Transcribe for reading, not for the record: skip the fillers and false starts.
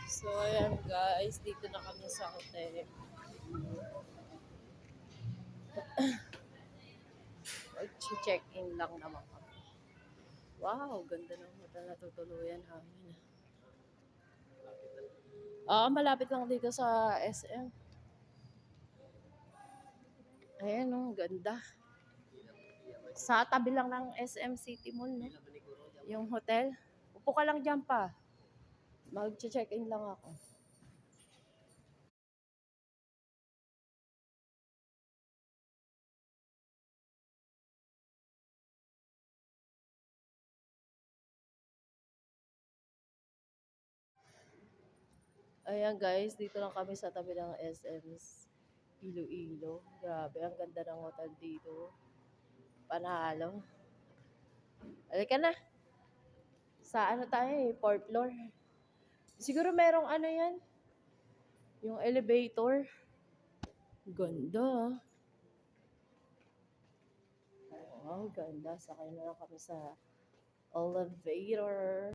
So, ayan guys, dito na kami sa hotel. Mag-check-in lang naman kami. Wow, ganda ng hotel na tutuluyan namin. Malapit lang dito sa SM. Ayan, ganda. Sa tabi lang ng SM City Mall, no? Yung hotel. Upo ka lang dyan pa. Mag-check-in lang ako. Ayan guys, dito lang kami sa tabi ng SM Iloilo. Grabe, ang ganda ng hotel dito. Panalo. Halika na. Sa ano tayo fourth floor. Siguro merong ano yan, yung elevator. Ganda. Wow, ganda. Sakay na lang kami sa elevator.